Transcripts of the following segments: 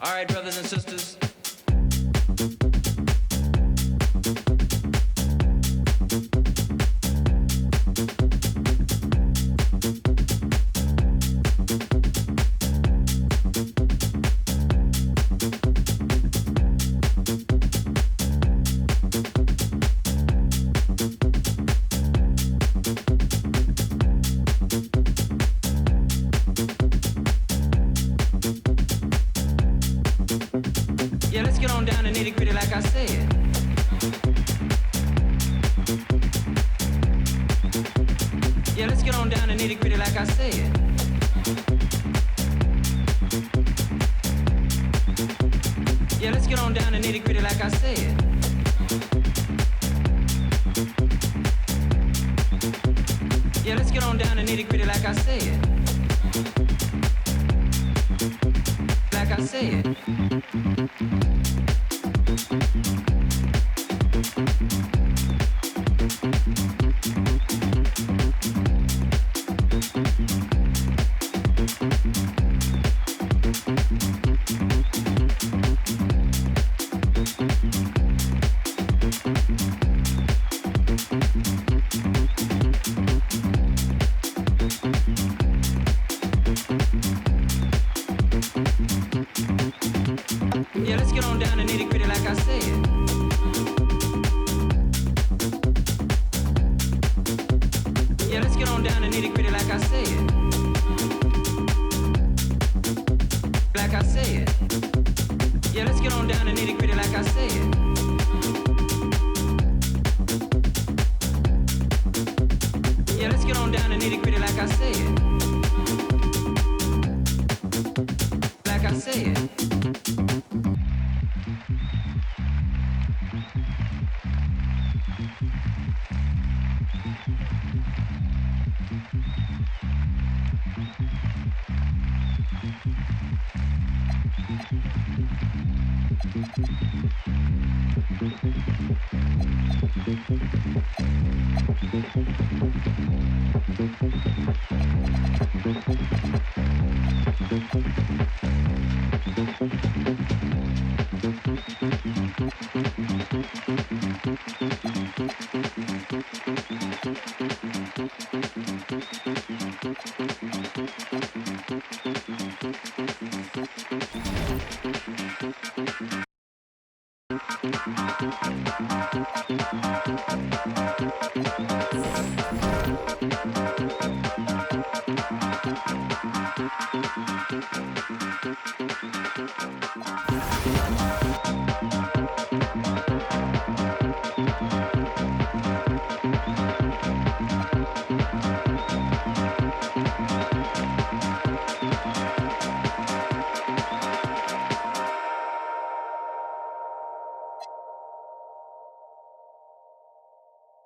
All right, brothers and sisters. Yeah, let's get on down to nitty gritty like I said. Yeah, let's get on down to nitty gritty like I said. Yeah, let's get on down to nitty gritty like I said. Yeah, let's get on down to nitty gritty like I said. Like I said. Yeah, let's get on down to nitty gritty like I said. Yeah, let's get on down to nitty gritty like I said. Like I said. Yeah, let's get on down to nitty gritty like I said. Yeah, let's get on down to nitty gritty like I said. Like I said.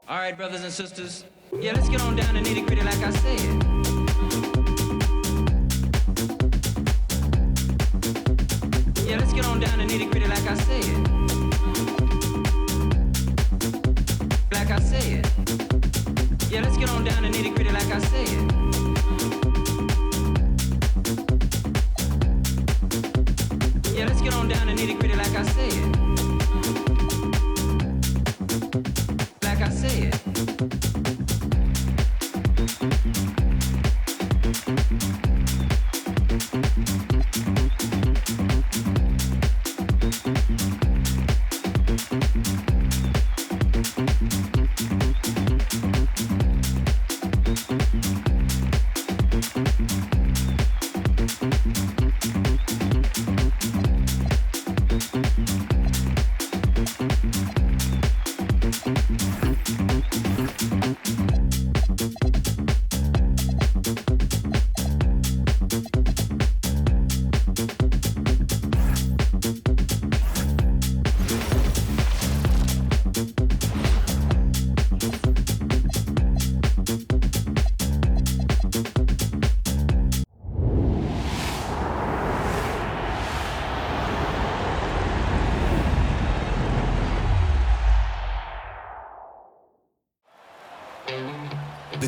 All right, brothers and sisters. Yeah, let's get on down to nitty gritty like I said. Yeah, let's get on down to nitty gritty like I said. Like I said. Yeah, let's get on down to nitty gritty like I said. Yeah, let's get on down to nitty gritty like I said. Like I said.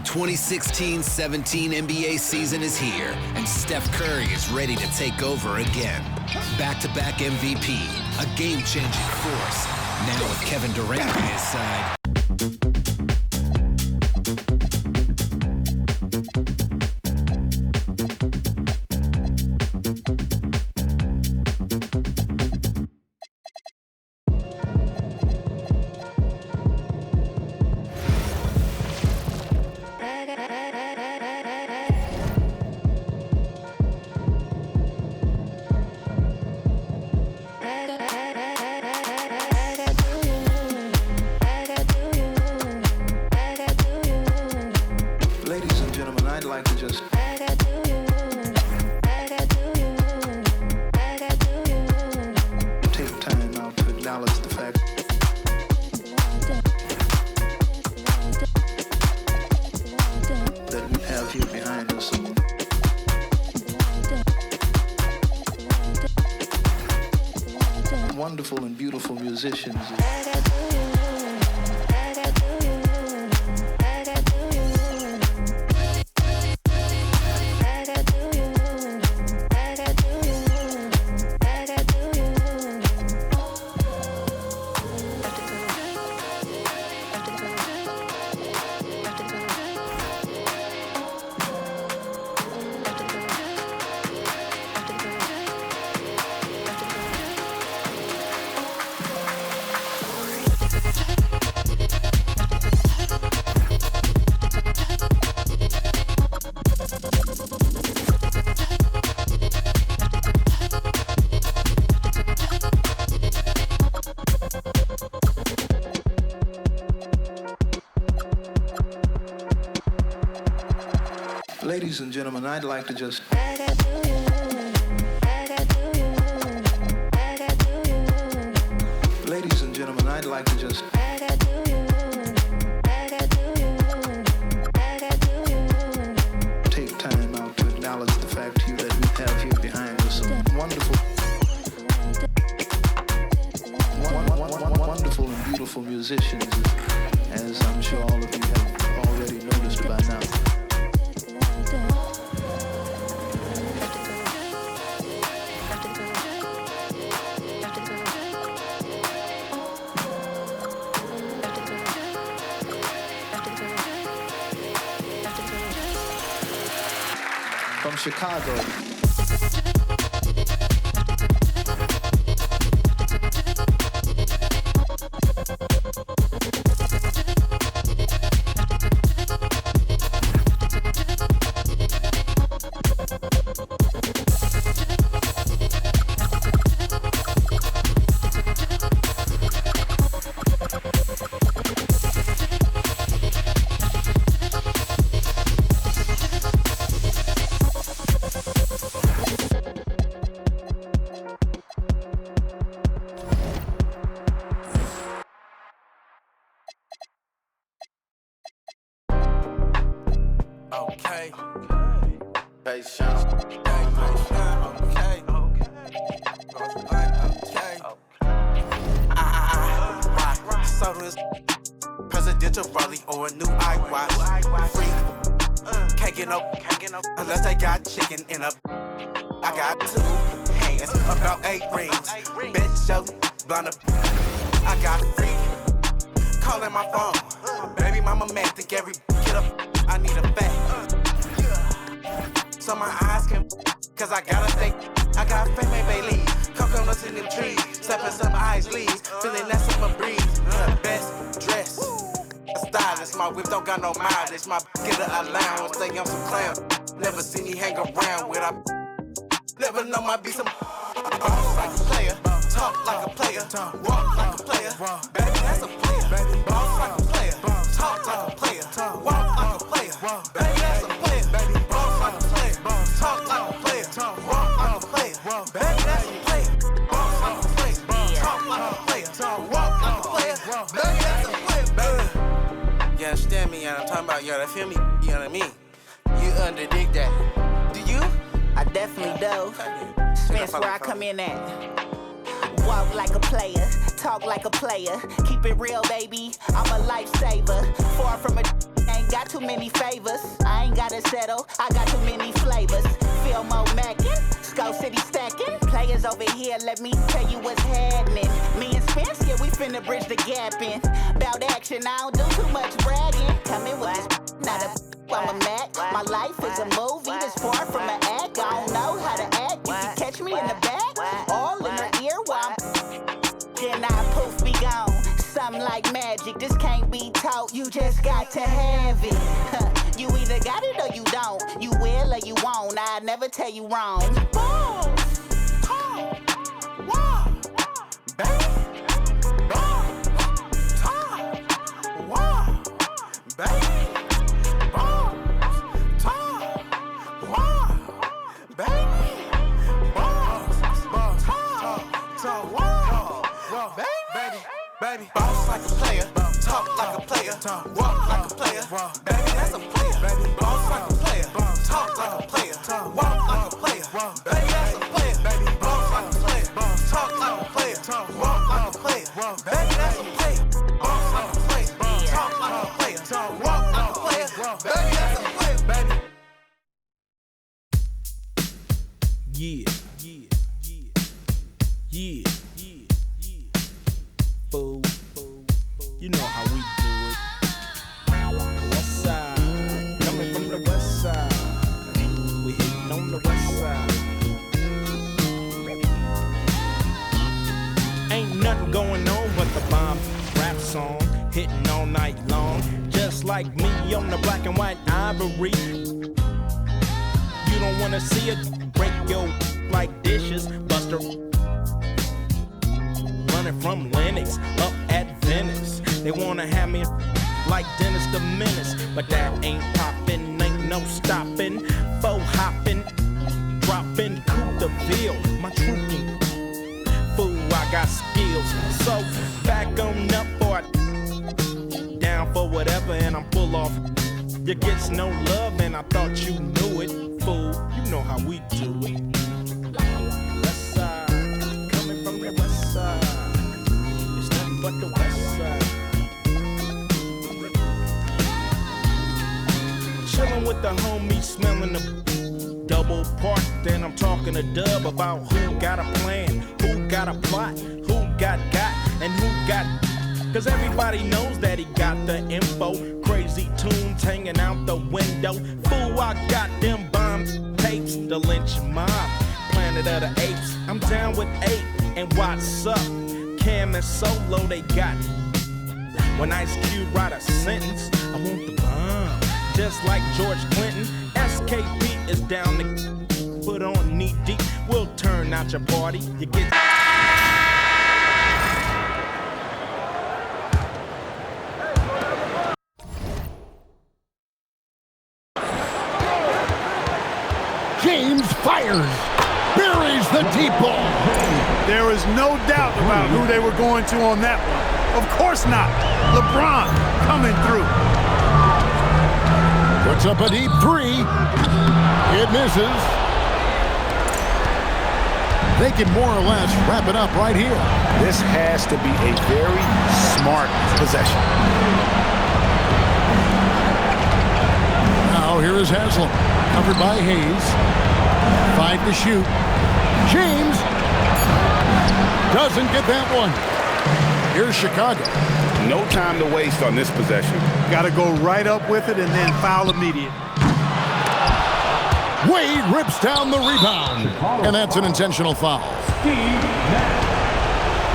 2016-17 NBA season is here, and Steph Curry is ready to take over again. Back-to-back MVP, a game-changing force. Now with Kevin Durant by his side. Wonderful and beautiful musicians. Ladies and gentlemen, I'd like to just... Ladies and gentlemen, I'd like to just... take time out to acknowledge the fact to you that we have here behind us some wonderful... wonderful and beautiful musicians, as I'm sure all of you have already noticed by now. From Chicago. Okay. So this presidential rally or a new iWatch. Free. Can't get no unless they got chicken in a. I got 2 hands, about 8 rings. Bet show, blind up. I got free. Calling my phone. Baby mama man think every get up. I need a back. So my eyes can, cause I gotta think. I got fame, baby. Coconuts in them trees. Stepping some ice leaves. Feeling that summer breeze. Best dress. A stylist. My whip don't got no mileage. My get a allowance. Say I'm some clown. Never see me hang around with a. Never know my be some. Boss like a player. Talk like a player. Walk like a player. Baby, that's a player. Boss like a player. Talk like a player. Walk like a player. Baby, that's a player. Boss like a player. Talk like a player. Walk like a player. Baby, that's a player. Boss like a player. Talk like a player. Walk like a player. Baby, that's a player. Baby. You understand me? And I'm talking about you. Feel me? You know what I mean? You underdig that. Do you? I definitely do. That's where I come in at. Walk like a player, talk like a player. Keep it real, baby. I'm a lifesaver. Far from a ain't got too many favors. I ain't gotta settle, I got too many flavors. Feel more mackin', Skull City stacking. Players over here, let me tell you what's happening. Me and Spence, yeah, we finna bridge the gap in. Bout action, I don't do too much bragging. Come in with this, not a I'm a Mac. My life is a movie that's far from an act. I don't know how to act. You can catch me in the back, all in her ear while then I poof be gone. Something like magic, this can't be taught. You just got to have it. You either got it or you don't. You will or you won't. I never tell you wrong. Boom, talk, walk, baby, boom, talk, walk, baby. Baby, boss like a player, talk like a player, walk like a player. Baby, that's a player. Baby, boss like a player, talk like a player, walk like a player. Baby, that's a player. Baby, boss like a player, talk like a player, walk like a player. Baby, that's a player. Boss like a player, talk like a player, walk like a player. Baby, that's a player. Baby. Yeah. Fool. You know how we do it. West side, coming from the west side. We hitting on the west side. Ain't nothing going on but the bomb rap song, hitting all night long. Just like me on the black and white ivory. You don't wanna see it break your like dishes, Buster. Running from Lennox up at Venice. They wanna have me like Dennis the Menace, but that ain't poppin', ain't no stoppin'. Faux hoppin', droppin' coup de ville, my trooping. Fool, I got skills, so back on up or down for whatever, and I'm full off. You gets no love, and I thought you knew it. Fool, you know how we do it. West side, coming from the west side. It's nothing but the west side. Chillin' with the homies, smelling the double park. Then I'm talking to Dub about who got a plan, who got a plot, who got, and who got. Cause everybody knows that he got the info. Crazy tunes hanging out the window. Fool, I got them bombs, tapes, the lynch mob, Planet of the Apes. I'm down with 8, and what's up? Cam and Solo, they got. When Ice Cube write a sentence, I want the bomb. Just like George Clinton, SKP is down to put on knee deep. We'll turn out your party. You get. James fires, buries the deep ball. There is no doubt about who they were going to on that one. Of course not. LeBron coming through. Puts up a deep 3. It misses. They can more or less wrap it up right here. This has to be a very smart possession. Now here is Haslam, covered by Hayes. 5 to shoot. James doesn't get that one. Here's Chicago. No time to waste on this possession. Got to go right up with it and then foul immediate. Wade rips down the rebound. And that's an intentional foul. Steve Nash.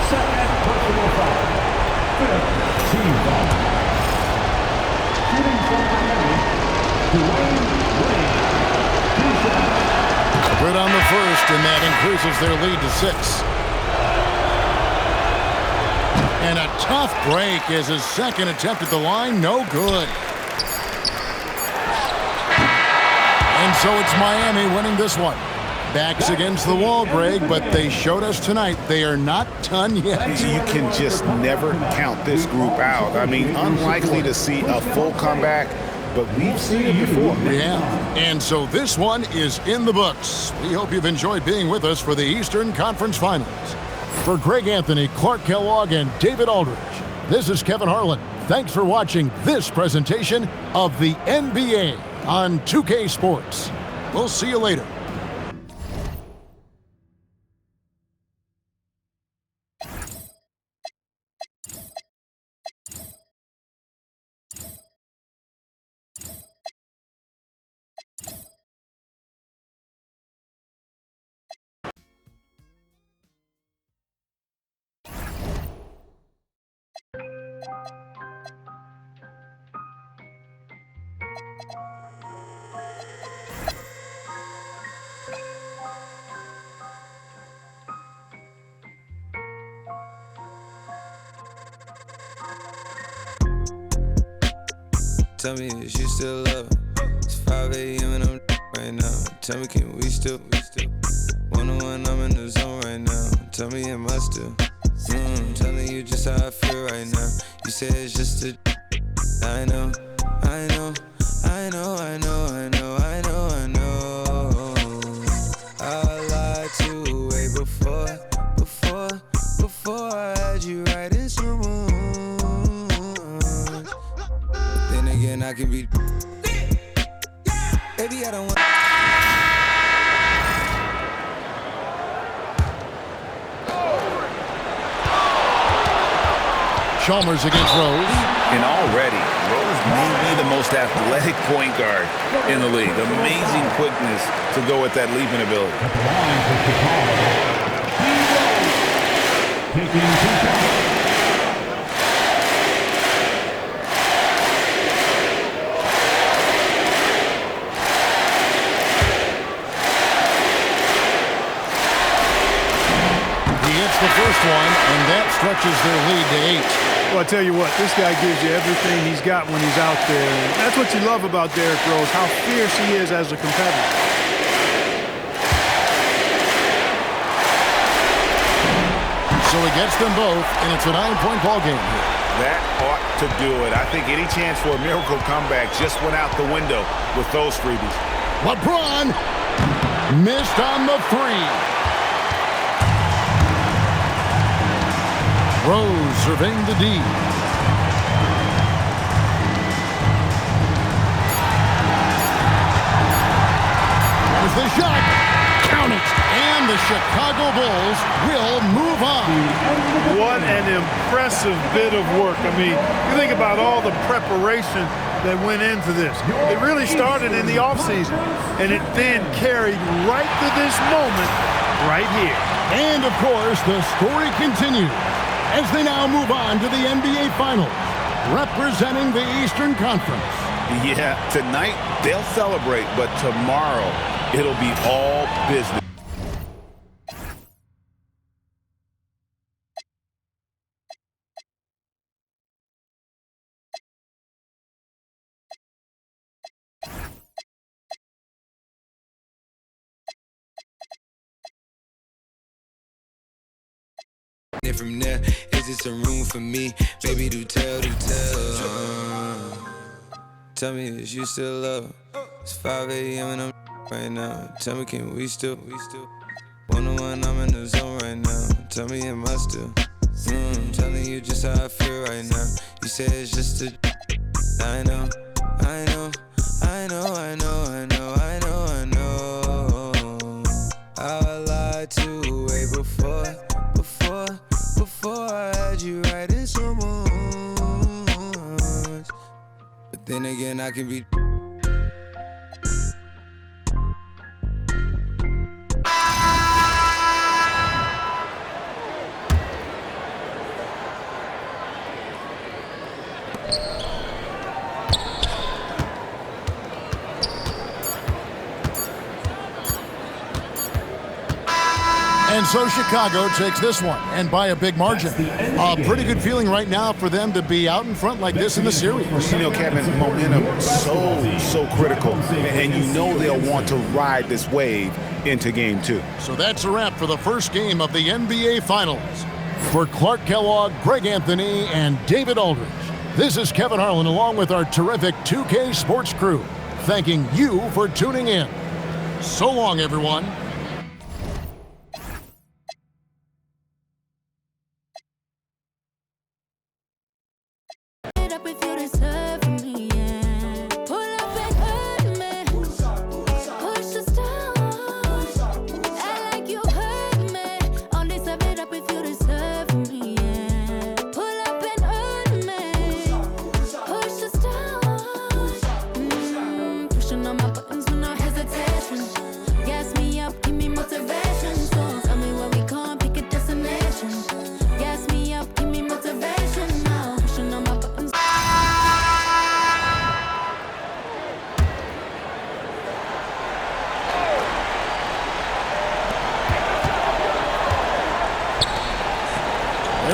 Second personal foul. Fifth team foul. Shooting from Miami, Dwayne Wade. Good on the first, and that increases their lead to 6. And a tough break is his second attempt at the line. No good. And so it's Miami winning this one. Backs against the wall, Greg, but they showed us tonight they are not done yet. You can just never count this group out. I mean, unlikely to see a full comeback, but we've seen it before. Yeah, and so this one is in the books. We hope you've enjoyed being with us for the Eastern Conference Finals. For Greg Anthony, Clark Kellogg, and David Aldridge, this is Kevin Harlan. Thanks for watching this presentation of the NBA on 2K Sports. We'll see you later. Tell me, is you still love? It's 5 a.m. and I'm right now. Tell me, can we still? One-on-one, I'm in the zone right now. Tell me, am I still? Telling you just how I feel right now. You say it's just a. I know. I lied to you way before I had you right in some mood. Then again, I can be. Baby, I don't want. Chalmers against Rose. And already, Rose may be the most athletic point guard in the league. Amazing quickness to go with that leaping ability. At the line for Chicago, taking 2 shots. He hits the first one, and that stretches their lead to 8. Well, I tell you what, this guy gives you everything he's got when he's out there. And that's what you love about Derrick Rose, how fierce he is as a competitor. So he gets them both, and it's a 9-point ball game here. That ought to do it. I think any chance for a miracle comeback just went out the window with those freebies. LeBron missed on the 3. Rose serving the D. There's the shot. Count it. And the Chicago Bulls will move on. What an impressive bit of work. I mean, you think about all the preparation that went into this. It really started in the offseason, and it then carried right to this moment right here. And, of course, the story continues as they now move on to the NBA Finals, representing the Eastern Conference. Yeah, tonight they'll celebrate, but tomorrow it'll be all business. From there, is this a room for me? Baby, do tell. Tell me, is you still love? It's 5 a.m. and I'm right now. Tell me, can we still? One-on-one, I'm in the zone right now. Tell me, am I still? Telling you just how I feel right now. You say it's just a. I know. I lied to you way before I had you right in some moods. But then again, I can be. And so Chicago takes this one, and by a big margin. A pretty good feeling right now for them to be out in front like this in the series. You know, Kevin, momentum so critical, and you know they'll want to ride this wave into Game 2. So that's a wrap for the first game of the NBA Finals. For Clark Kellogg, Greg Anthony, and David Aldridge, this is Kevin Harlan along with our terrific 2K Sports crew, thanking you for tuning in. So long, everyone.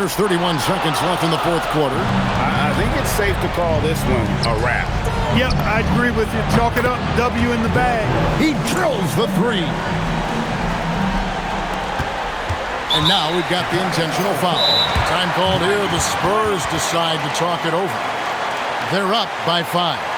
There's 31 seconds left in the fourth quarter. I think it's safe to call this one a wrap. Yep, I agree with you. Chalk it up. W in the bag. He drills the three. And now we've got the intentional foul. Time called here. The Spurs decide to talk it over. They're up by 5.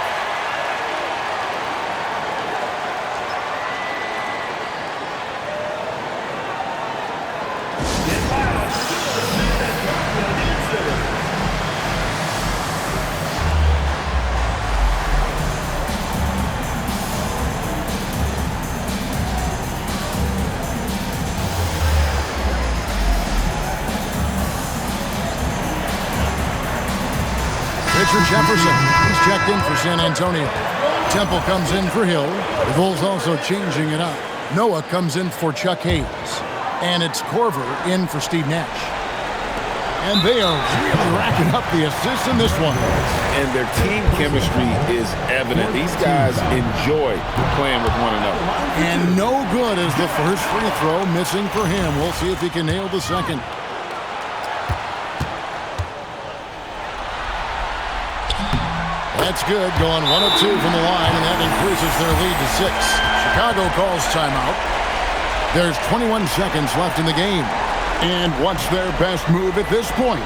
Richard Jefferson, he's checked in for San Antonio. Temple comes in for Hill. The Bulls also changing it up. Noah comes in for Chuck Hayes. And it's Korver in for Steve Nash. And they are really racking up the assists in this one. And their team chemistry is evident. These guys enjoy playing with one another. And no good is the first free throw missing for him. We'll see if he can nail the second. That's good, going 1 of 2 from the line, and that increases their lead to 6. Chicago calls timeout. There's 21 seconds left in the game. And what's their best move at this point?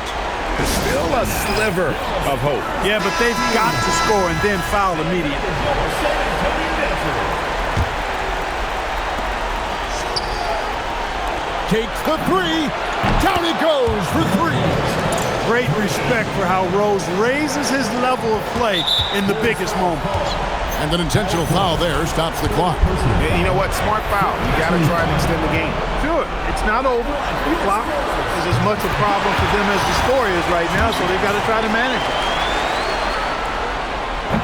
Still a sliver of hope. Yeah, but they've got to score and then foul immediately. Takes the three. Down it goes for 3. Great respect for how Rose raises his level of play in the biggest moments. And an intentional foul there stops the clock. You know what? Smart foul. You got to try and extend the game. Sure. It's not over. The clock is as much a problem for them as the score is right now, so they got to try to manage it.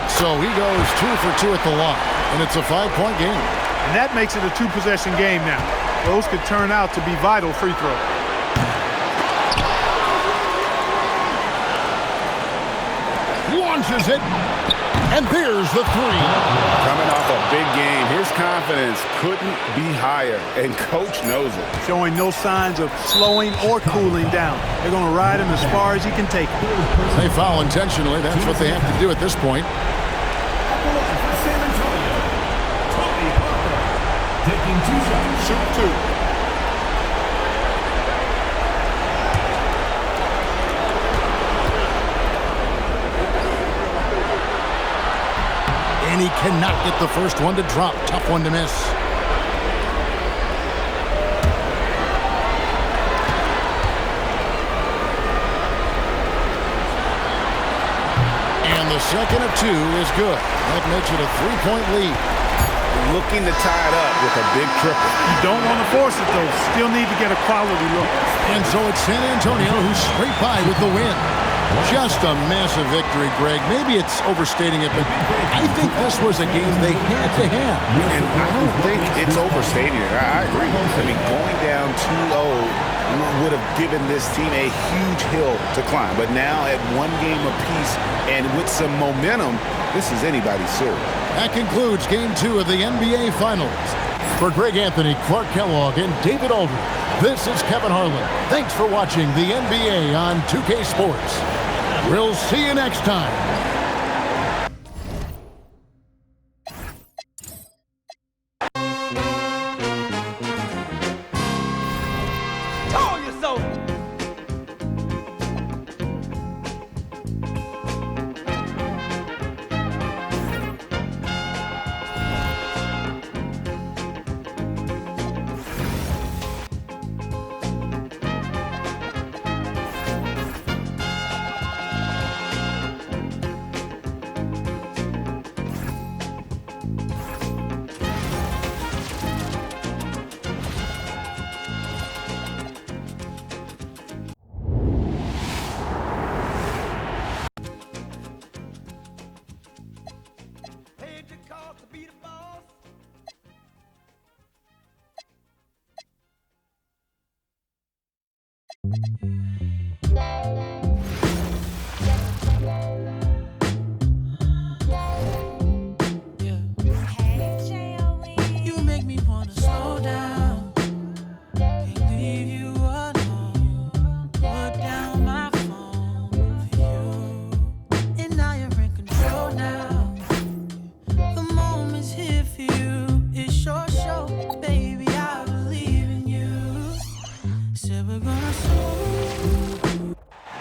So he goes 2 for 2 at the line, and it's a 5-point game. And that makes it a 2-possession game now. Those could turn out to be vital free throws. Launches it, and there's the 3. Coming off a big game, his confidence couldn't be higher, and coach knows it. Showing no signs of slowing or cooling down. They're going to ride him as far as he can take him. They foul intentionally. That's what they have to do at this point. San Antonio, Tony Parker, taking 2 shots. Shoot 2. And he cannot get the first one to drop. Tough one to miss. And the second of 2 is good. That makes it a 3-point lead. Looking to tie it up with a big triple. You don't want to force it, though. Still need to get a quality look. And so it's San Antonio who's straight by with the win. Just a massive victory, Greg. Maybe it's overstating it, but I think this was a game they had to have. And I don't think it's overstating it. I agree. I mean, going down 2-0 would have given this team a huge hill to climb. But now at 1 game apiece and with some momentum, this is anybody's series. That concludes Game 2 of the NBA Finals. For Greg Anthony, Clark Kellogg, and David Aldridge, this is Kevin Harlan. Thanks for watching the NBA on 2K Sports. We'll see you next time.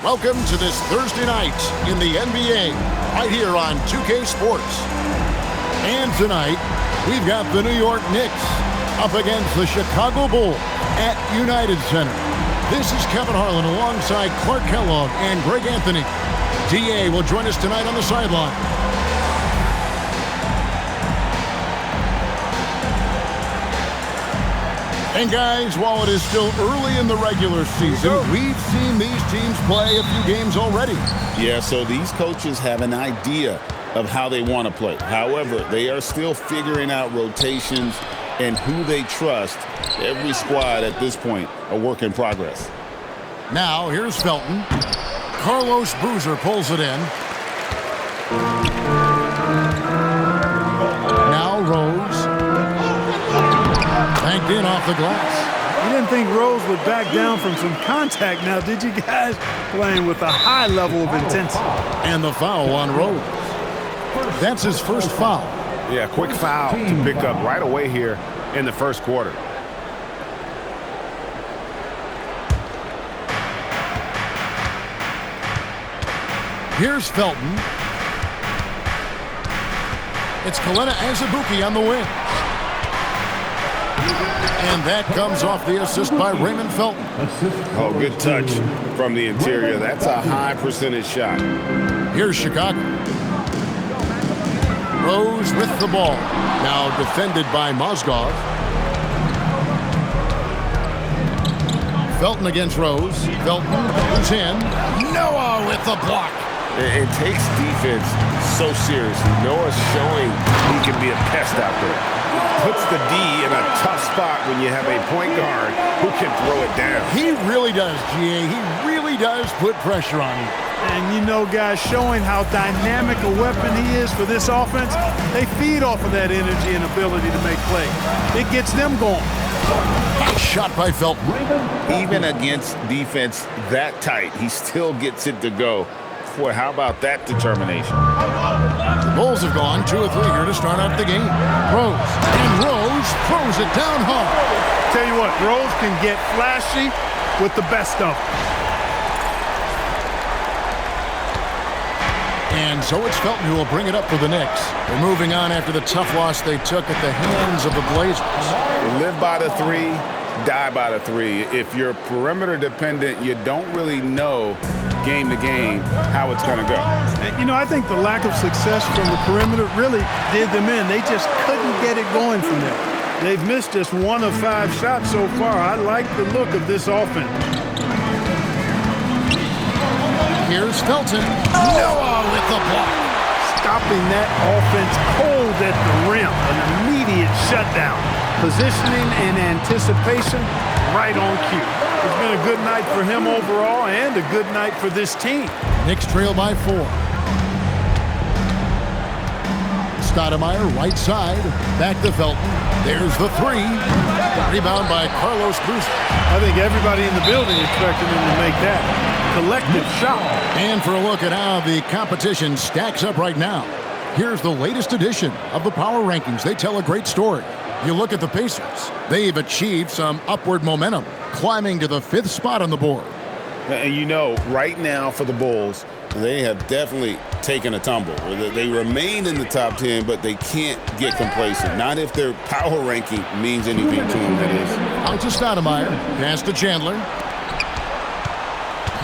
Welcome to this Thursday night in the NBA, right here on 2K Sports. And tonight, we've got the New York Knicks up against the Chicago Bulls at United Center. This is Kevin Harlan alongside Clark Kellogg and Greg Anthony. DA will join us tonight on the sideline. And guys, while it is still early in the regular season, we've seen these teams play a few games already. Yeah, so these coaches have an idea of how they want to play. However, they are still figuring out rotations and who they trust. Every squad at this point, a work in progress. Now, here's Felton. Carlos Boozer pulls it in. Now Rose. Banked in off the glass. You didn't think Rose would back down from some contact now, did you guys? Playing with a high level of intensity. And the foul on Rose. That's his first foul. Yeah, quick foul to pick up right away here in the first quarter. Here's Felton. It's Kelenna Azubuike on the wing. And that comes off the assist by Raymond Felton. Oh, good touch from the interior. That's a high percentage shot. Here's Chicago. Rose with the ball. Now defended by Mozgov. Felton against Rose. Felton goes in. Noah with the block. It takes defense so seriously. Noah's showing he can be a pest out there. Puts the D in a tough spot when you have a point guard who can throw it down. He really does, GA. He really does put pressure on you. And you know, guys, showing how dynamic a weapon he is for this offense, they feed off of that energy and ability to make plays. It gets them going. Nice shot by Felton. Even against defense that tight, he still gets it to go. Boy, how about that determination? The Bulls have gone 2 or 3 here to start out the game. Rose. And Rose throws it down hard. Tell you what, Rose can get flashy with the best of them. And so it's Felton who will bring it up for the Knicks. They're moving on after the tough loss they took at the hands of the Blazers. Live by the 3, die by the 3. If you're perimeter dependent, you don't really know game to game how it's going to go. And, you know, I think the lack of success from the perimeter really did them in. They just couldn't get it going from there. They've missed just 1 of 5 shots so far. I like the look of this offense. Here's Felton. Noah with the block. Stopping that offense cold at the rim. An immediate shutdown. Positioning and anticipation right on cue. It's been a good night for him overall and a good night for this team. Knicks trail by 4. Stoudemire, right side. Back to Felton. There's the 3. Rebound by Carlos Boozer. I think everybody in the building expected him to make that collective shot. And for a look at how the competition stacks up right now, here's the latest edition of the Power Rankings. They tell a great story. You look at the Pacers. They've achieved some upward momentum, climbing to the 5th spot on the board. And you know, right now for the Bulls, they have definitely taken a tumble. They remain in the top 10, but they can't get complacent. Not if their power ranking means anything to them, that is. Out to Stoudemire. Pass to Chandler.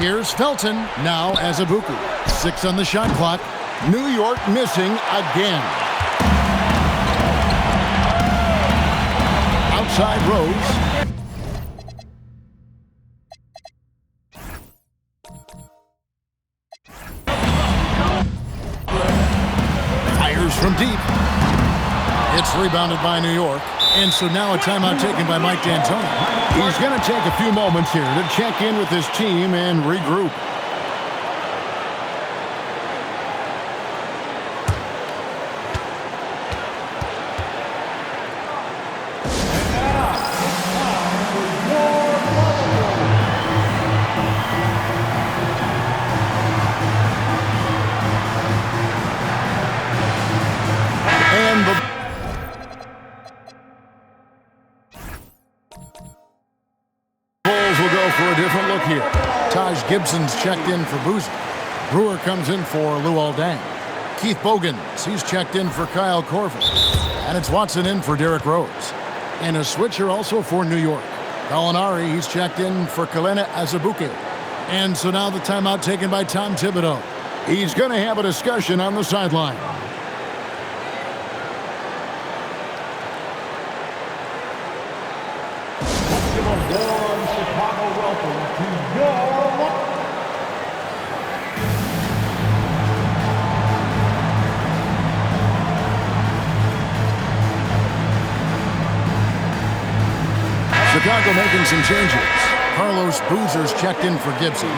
Here's Felton. Now Azubuike. 6 on the shot clock. New York missing again. Outside Rose. Fires from deep. It's rebounded by New York. And so now a timeout taken by Mike D'Antoni. He's going to take a few moments here to check in with his team and regroup. Bulls will go go for a different look here. Taj Gibson's checked in for Boozer. Brewer comes in for Luol Deng. Keith Bogans, he's checked in for Kyle Korver. And it's Watson in for Derrick Rose. And a switcher also for New York. Gallinari, he's checked in for Kalena Azubuike. And so now the timeout taken by Tom Thibodeau. He's going to have a discussion on the sideline. Give a warm Chicago welcome to your Chicago making some changes. Carlos Boozer's checked in for Gibson.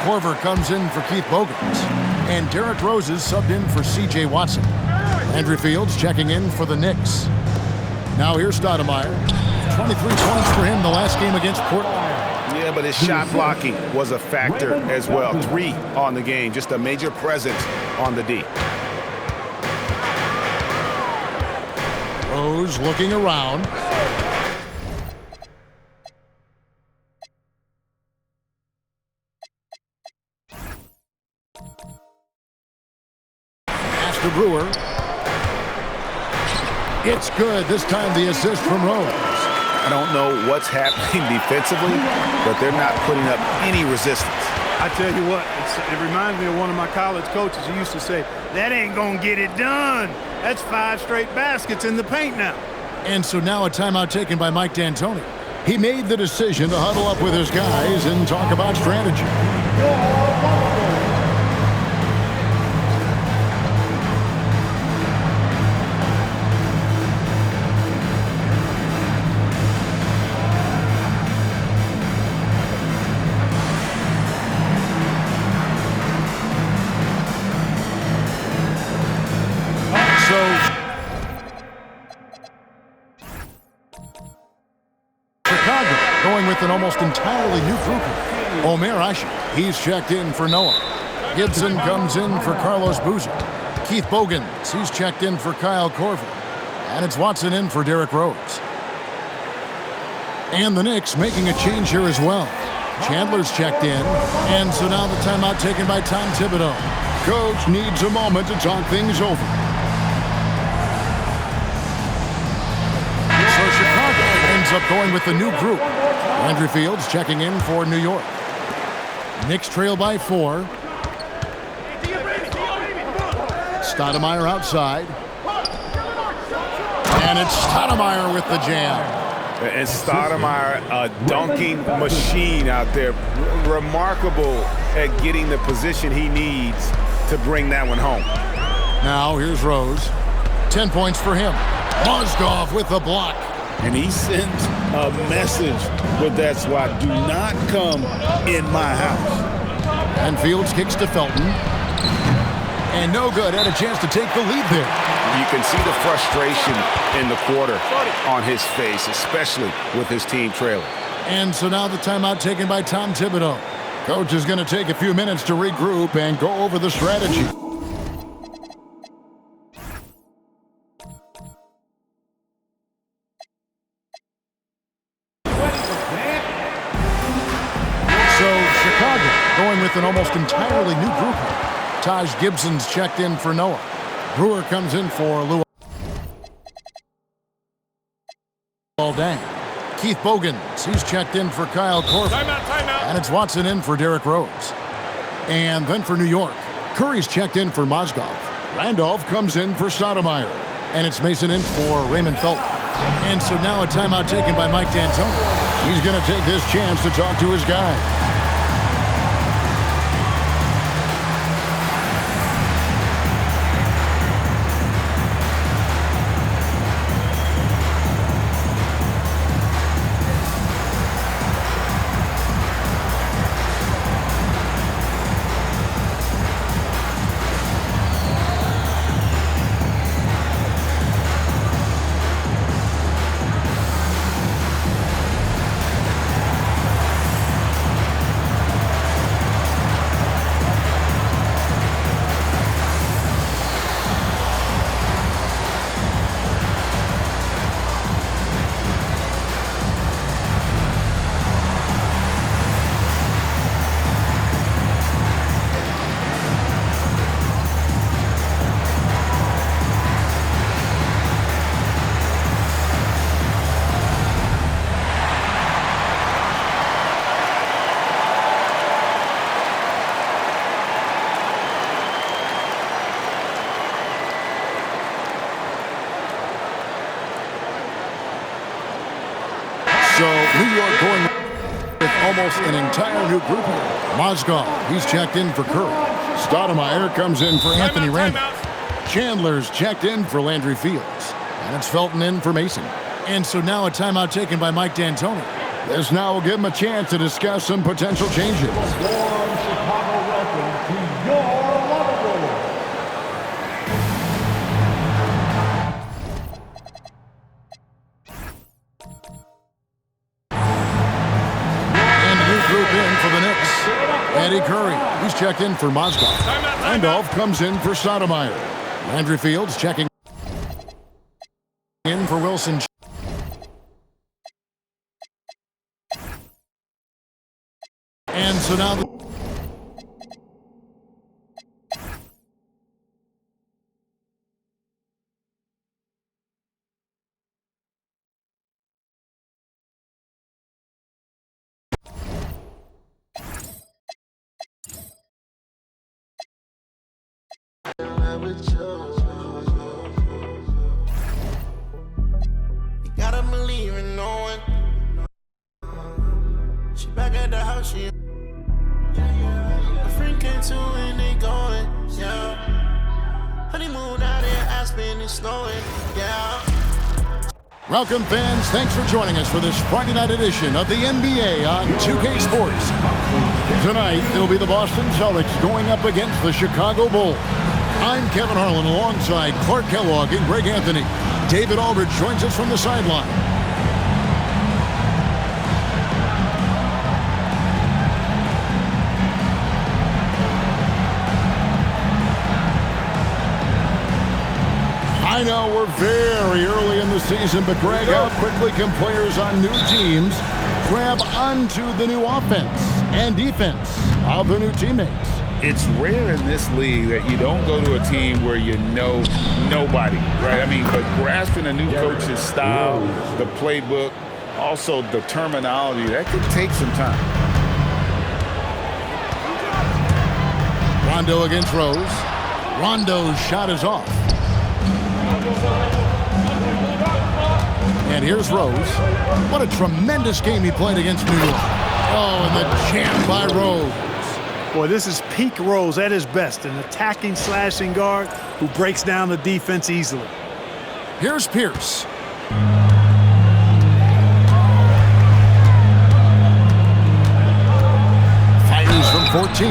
Korver comes in for Keith Bogans. And Derrick Rose is subbed in for C.J. Watson. Landry Fields checking in for the Knicks. Now here's Stoudemire. 23 points for him the last game against Portland. Yeah, but his shot blocking was a factor as well. 3 on the game, just a major presence on the D. Rose looking around. Pass to Brewer. It's good. This time the assist from Rose. I don't know what's happening defensively, but they're not putting up any resistance. I tell you what, it reminds me of one of my college coaches who used to say, that ain't gonna get it done. That's 5 straight baskets in the paint now. And so now a timeout taken by Mike D'Antoni. He made the decision to huddle up with his guys and talk about strategy. Going with an almost entirely new group. Omer Ashe, he's checked in for Noah. Gibson comes in for Carlos Boozer. Keith Bogans, he's checked in for Kyle Korver. And it's Watson in for Derrick Rose. And the Knicks making a change here as well. Chandler's checked in. And so now the timeout taken by Tom Thibodeau. Coach needs a moment to talk things over. So Chicago ends up going with the new group. Landry Fields checking in for New York. Knicks trail by 4. Stoudemire outside. And it's Stoudemire with the jam. And Stoudemire, a dunking machine out there. Remarkable at getting the position he needs to bring that one home. Now here's Rose. 10 points for him. Mozgov with the block. And he sent a message with that swat. Do not come in my house. And Fields kicks to Felton. And no good. Had a chance to take the lead there. You can see the frustration in the quarter on his face, especially with his team trailing. And so now the timeout taken by Tom Thibodeau. Coach is going to take a few minutes to regroup and go over the strategy. Going with an almost entirely new group. Taj Gibson's checked in for Noah. Brewer comes in for Luol Deng. Keith Bogans, he's checked in for Kyle Korver. Timeout. And it's Watson in for Derrick Rose. And then for New York, Curry's checked in for Mozgov. Randolph comes in for Stoudemire. And it's Mason in for Raymond Felton. And so now a timeout taken by Mike D'Antoni. He's going to take this chance to talk to his guy. So New York going with almost an entire new group here. Mozgov, he's checked in for Curry. Stoudemire comes in for Anthony Randall. Chandler's checked in for Landry Fields. And it's Felton in for Mason. And so now a timeout taken by Mike D'Antoni. This now will give him a chance to discuss some potential changes. Warm Chicago welcome to your locker room. And a new group in for the Knicks. Eddie Curry, he's checked in for Mozgov. Randolph comes in for Stoudemire. Landry Fields checking in for Wilson. And so now You gotta believe in no one. She back at the house, she. A friend came to and they going, yeah. Honeymoon out here, Aspen is snowing, yeah. welcome fans, thanks for joining us for this Friday night edition of the NBA on 2K Sports. Tonight, it'll be the Boston Celtics going up against the Chicago Bulls. I'm Kevin Harlan alongside Clark Kellogg and Greg Anthony. David Aldridge joins us from the sideline. I know we're very early in the season, but Greg, how quickly can players on new teams grab onto the new offense and defense of their new teammates? It's rare in this league that you don't go to a team where you know nobody, right? I mean, but grasping a new coach's style, the playbook, also the terminology, that could take some time. Rondo against Rose. Rondo's shot is off. And here's Rose. What a tremendous game he played against New York. Oh, and the jam by Rose. Boy, this is peak Rose at his best, an attacking, slashing guard who breaks down the defense easily. Here's Pierce. Fires from 14,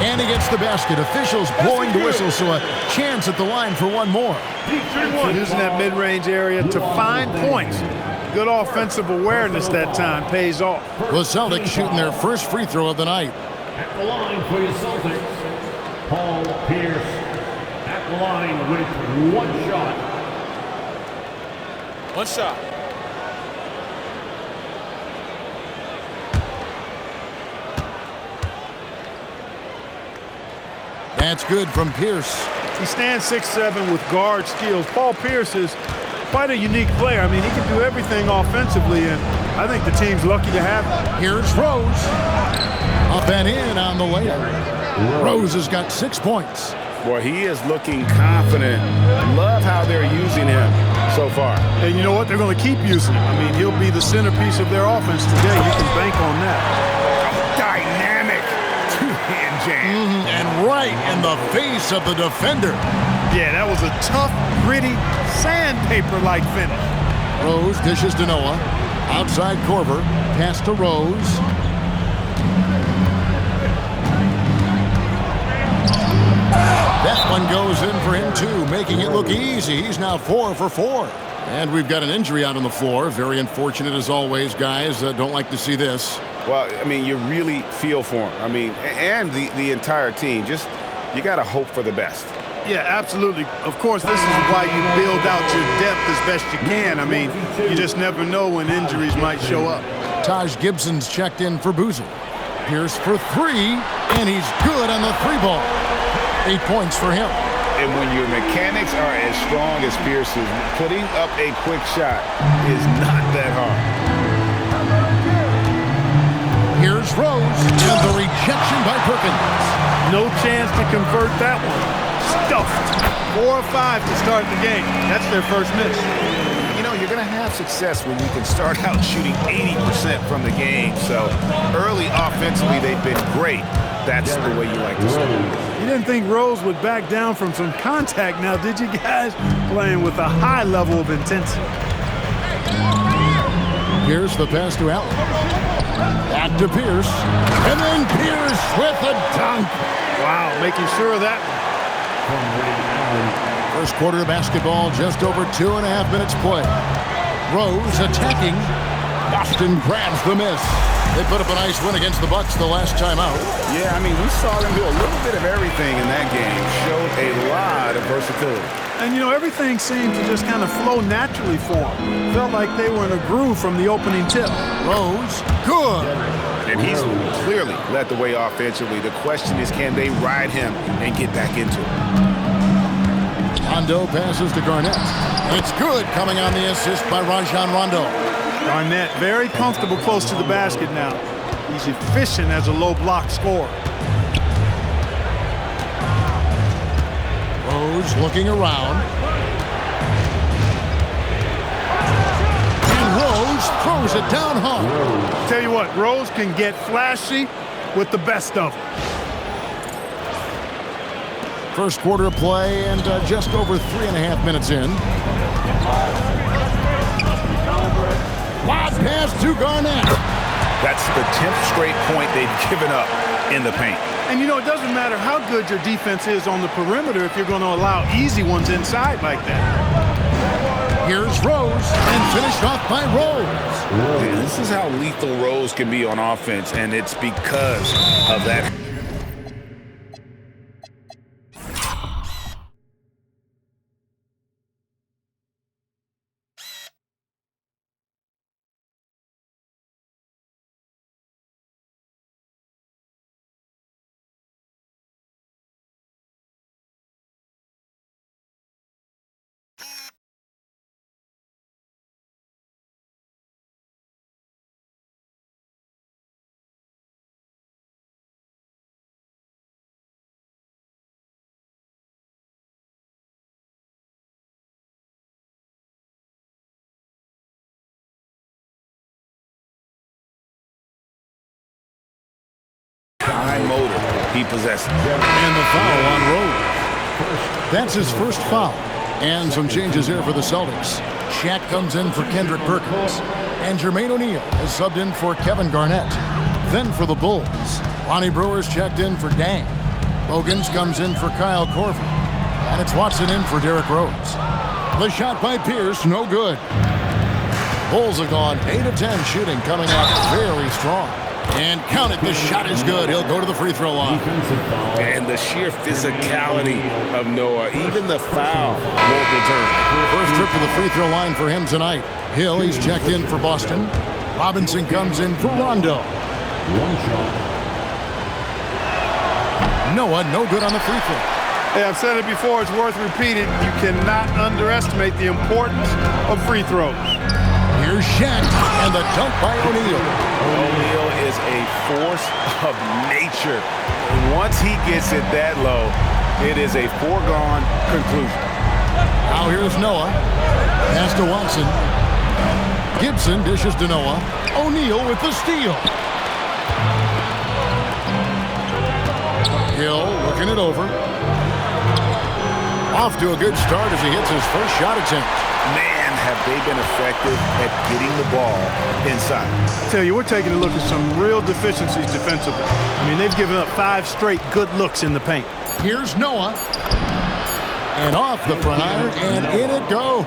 and he gets the basket. Officials blowing the whistle, so a chance at the line for one more. Using that mid-range area to find points. Good offensive awareness that time pays off. The Celtics shooting their first free throw of the night. At the line for your Celtics, Paul Pierce. At the line with one shot. One shot. That's good from Pierce. He stands 6'7" with guard skills. Paul Pierce is quite a unique player. I mean, he can do everything offensively, and I think the team's lucky to have him. Here's Rose. Up and in on the layup. Rose has got 6 points. Boy, he is looking confident. Love how they're using him so far. And you know what? They're going to keep using him. I mean, he'll be the centerpiece of their offense today. You can bank on that. Dynamic two-hand jam. And right in the face of the defender. Yeah, that was a tough, gritty, sandpaper-like finish. Rose dishes to Noah. Outside Korver. Pass to Rose. That one goes in for him, too, making it look easy. He's now 4 for 4. And we've got an injury out on the floor. Very unfortunate, as always, guys. Don't like to see this. Well, I mean, you really feel for him. I mean, and the entire team. Just, you got to hope for the best. Yeah, absolutely. Of course, this is why you build out your depth as best you can. I mean, you just never know when injuries might show up. Taj Gibson's checked in for Boozer. Pierce for 3, and he's good on the 3-ball. 8 points for him. And when your mechanics are as strong as Pierce's, putting up a quick shot is not that hard. Here's Rose, and the rejection by Perkins. No chance to convert that one. Stuffed. 4 or 5 to start the game. That's their first miss. You know, you're going going to have success when you can start out shooting 80% from the game. So early offensively, they've been great. That's the way you like to see it. You didn't think Rose would back down from some contact now, did you guys? Playing with a high level of intensity. Pierce the pass to Allen. Back to Pierce. And then Pierce with a dunk. Wow, making sure of that. First quarter of basketball, just over 2.5 minutes play. Rose attacking. Boston grabs the miss. They put up a nice win against the Bucks the last time out. Yeah, I mean, we saw them do a little bit of everything in that game. Showed a lot of versatility. And, you know, everything seemed to just kind of flow naturally for them. Felt like they were in a groove from the opening tip. Rose, good. And he's clearly led the way offensively. The question is, can they ride him and get back into it? Rondo passes to Garnett. It's good, coming on the assist by Rajon Rondo. Garnett very comfortable close to the basket now. He's efficient as a low block scorer. Rose looking around. And Rose throws it down hard. Tell you what, Rose can get flashy with the best of them. First quarter of play and just over 3.5 minutes in. Lob pass to Garnett. That's the 10th straight point they've given up in the paint. And, you know, it doesn't matter how good your defense is on the perimeter if you're going to allow easy ones inside like that. Here's Rose, and finished off by Rose. Yeah, this is how lethal Rose can be on offense, and it's because of that. High motor he possesses. And the foul on Rose. That's his first foul. And some changes here for the Celtics. Shaq comes in for Kendrick Perkins. And Jermaine O'Neal is subbed in for Kevin Garnett. Then for the Bulls, Lonnie Brewer's checked in for Dang. Bogans comes in for Kyle Korver. And it's Watson in for Derrick Rose. The shot by Pierce, no good. Bulls have gone 8 of 10 shooting, coming out very strong. And count it, the shot is good. He'll go to the free throw line. And the sheer physicality of Noah, even the foul won't return. First trip to the free throw line for him tonight. Hill, he's checked in for Boston. Robinson comes in for Rondo. Noah, no good on the free throw. Hey, I've said it before, it's worth repeating. You cannot underestimate the importance of free throws. Here's Shaq, and the dunk by O'Neal. O'Neal is a force of nature. Once he gets it that low, it is a foregone conclusion. Now here's Noah. Pass to Watson. Gibson dishes to Noah. O'Neal with the steal. Hill looking it over. Off to a good start as he hits his first shot attempt. Man, have they been effective at getting the ball inside. I tell you, we're taking a look at some real deficiencies defensively. I mean, they've given up 5 straight good looks in the paint. Here's Noah. And off the front iron, and in it goes.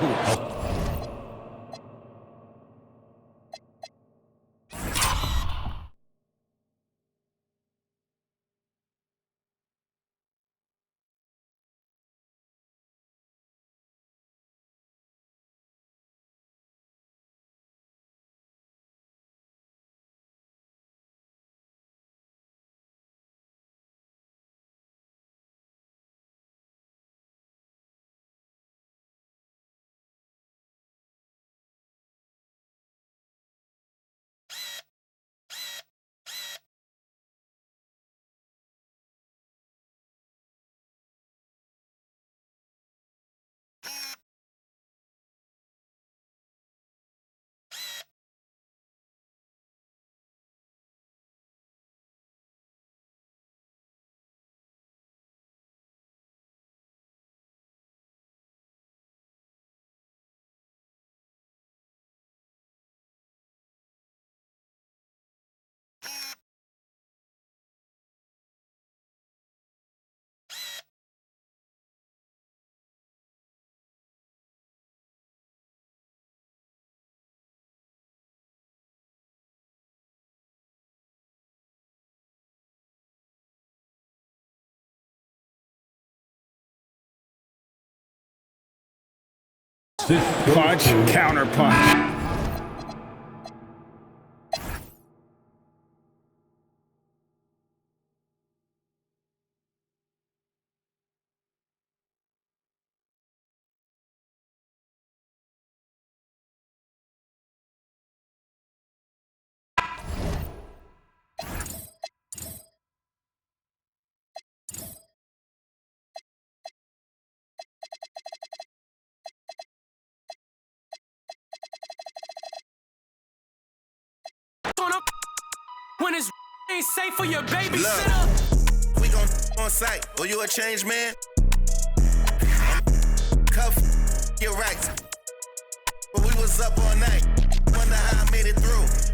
Punch, counter punch. When it's ain't safe for your baby. Look, we gon' on site. Oh, you a change man? Cuff, you're right. But we was up all night. Wonder how I made it through.